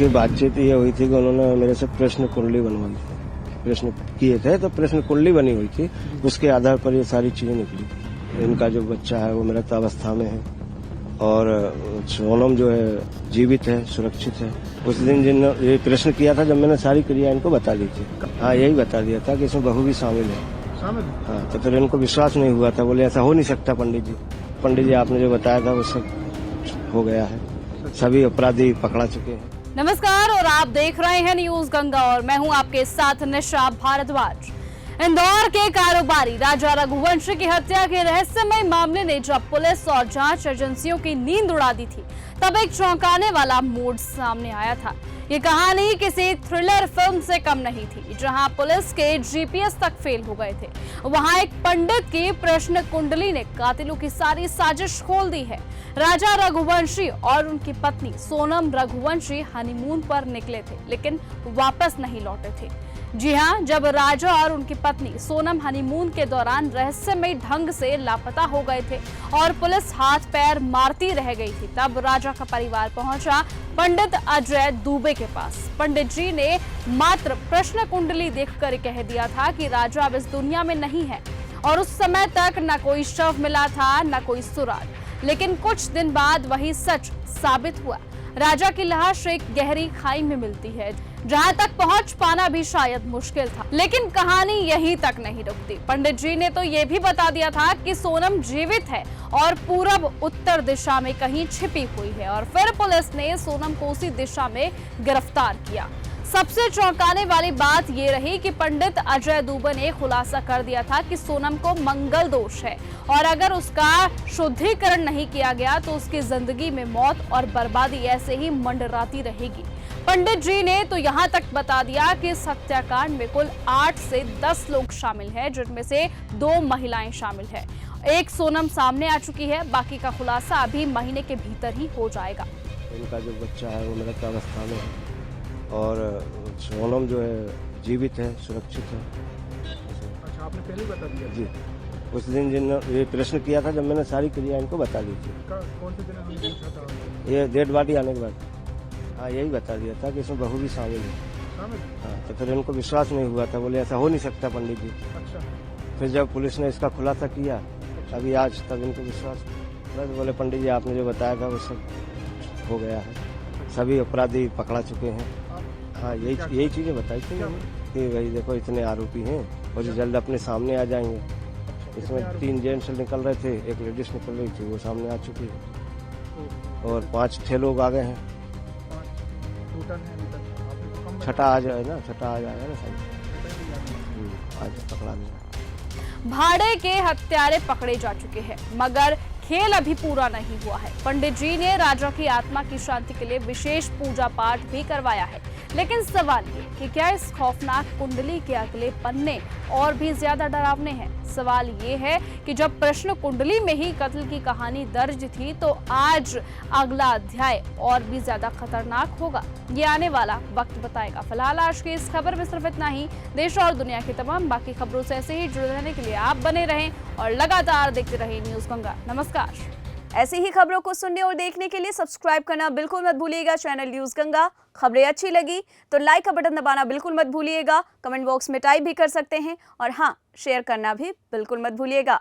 उनकी बातचीत ये हुई थी कि उन्होंने मेरे से प्रश्न कुंडली बनवाई थी, प्रश्न किए थे तो प्रश्न कुंडली बनी हुई थी, उसके आधार पर ये सारी चीजें निकली। इनका जो बच्चा है वो मृत अवस्था में है और सोनम जो है जीवित है, सुरक्षित है। उस दिन जिन ये प्रश्न किया था, जब मैंने सारी क्रिया इनको बता दी थी, हाँ यही बता दिया था कि इसमें बहू भी शामिल है। हाँ, तो फिर इनको विश्वास नहीं हुआ था, बोले ऐसा हो नहीं सकता पंडित जी। पंडित जी आपने जो बताया था वो सब हो गया है, सभी अपराधी पकड़ा चुके हैं। नमस्कार और आप देख रहे हैं न्यूज गंगा और मैं हूं आपके साथ निशा भारद्वाज। इंदौर के कारोबारी राजा रघुवंशी की हत्या के रहस्यमय मामले ने जब पुलिस और जांच एजेंसियों की नींद उड़ा दी थी, तब एक चौंकाने वाला मोड़ सामने आया था। ये कहानी किसी थ्रिलर फिल्म से कम नहीं थी, जहां पुलिस के जीपीएस तक फेल हो गए थे। वहां एक पंडित की प्रश्न कुंडली ने कातिलों की सारी साजिश खोल दी है। राजा रघुवंशी और उनकी पत्नी सोनम रघुवंशी हनीमून पर निकले थे, लेकिन वापस नहीं लौटे थे। जी हां, जब राजा और उनकी पत्नी सोनम हनीमून के दौरान रहस्यमय ढंग से लापता हो गए थे और पुलिस हाथ पैर मारती रह गई थी, तब राजा का परिवार पहुंचा पंडित अजय दुबे के पास। पंडित जी ने मात्र प्रश्न कुंडली देखकर कह दिया था कि राजा अब इस दुनिया में नहीं है और उस समय तक न कोई शव मिला था, न कोई सुराग। लेकिन कुछ दिन बाद वही सच साबित हुआ। राजा की लाश एक गहरी खाई में मिलती है, जहां तक पहुंच पाना भी शायद मुश्किल था। लेकिन कहानी यहीं तक नहीं रुकती। पंडित जी ने तो ये भी बता दिया था कि सोनम जीवित है और पूरब उत्तर दिशा में कहीं छिपी हुई है, और फिर पुलिस ने सोनम को उसी दिशा में गिरफ्तार किया। सबसे चौंकाने वाली बात यह रही कि पंडित अजय दुबे ने खुलासा कर दिया था कि सोनम को मंगल दोष है और अगर उसका शुद्धिकरण नहीं किया गया तो उसकी जिंदगी में मौत और बर्बादी ऐसे ही मंडराती रहेगी। पंडित जी ने तो यहाँ तक बता दिया कि इस हत्याकांड में कुल 8 से 10 लोग शामिल हैं, जिनमें से 2 महिलाएं शामिल हैं। एक सोनम सामने आ चुकी है, बाकी का खुलासा अभी महीने के भीतर ही हो जाएगा। इनका जो बच्चा है वो मृत अवस्था में है और सोनम जो है जीवित है, सुरक्षित है। अच्छा, आपने पहले बता दिया जी, उस दिन जिन ये प्रश्न किया था, जब मैंने सारी क्रिया इनको बता दी थी। कौन से दिन हमने पूछा था? ये डेड बॉडी आने के बाद हाँ यही बता दिया था कि इसमें बहू भी शामिल है। हाँ, तो फिर इनको विश्वास नहीं हुआ था, बोले ऐसा हो नहीं सकता पंडित जी। अच्छा। फिर जब पुलिस ने इसका खुलासा किया अभी आज, तब इनको विश्वास हुआ। तो बोले पंडित जी आपने जो बताया था वो सब हो गया है, सभी अपराधी पकड़ा चुके हैं। हाँ यही चीजें बताई थी कि भाई देखो इतने आरोपी हैं और जो जल्द अपने सामने आ जाएंगे। इसमें 3 जेंट्स निकल रहे थे, एक लेडीज निकल रही थी, वो सामने आ चुकी है और 5-6 लोग आ गए हैं। छठा आज है ना, छठा आज आएगा ना साहब, आज पकड़ा गया। भाड़े के हत्यारे पकड़े जा चुके हैं, मगर खेल अभी पूरा नहीं हुआ है। पंडित जी ने राजा की आत्मा की शांति के लिए विशेष पूजा पाठ भी करवाया है। लेकिन सवाल ये कि क्या इस खौफनाक कुंडली के अगले पन्ने और भी ज्यादा डरावने हैं? सवाल ये है कि जब प्रश्न कुंडली में ही कत्ल की कहानी दर्ज थी, तो आज अगला अध्याय और भी ज्यादा खतरनाक होगा। ये आने वाला वक्त बताएगा। फिलहाल आज की इस खबर में सिर्फ इतना ही। देश और दुनिया की तमाम बाकी खबरों से ऐसे ही जुड़े रहने के लिए आप बने रहें और लगातार देखते रहें न्यूज गंगा। नमस्कार। ऐसी ही खबरों को सुनने और देखने के लिए सब्सक्राइब करना बिल्कुल मत भूलिएगा चैनल न्यूज गंगा। खबरें अच्छी लगी तो लाइक का बटन दबाना बिल्कुल मत भूलिएगा। कमेंट बॉक्स में टाइप भी कर सकते हैं और हाँ, शेयर करना भी बिल्कुल मत भूलिएगा।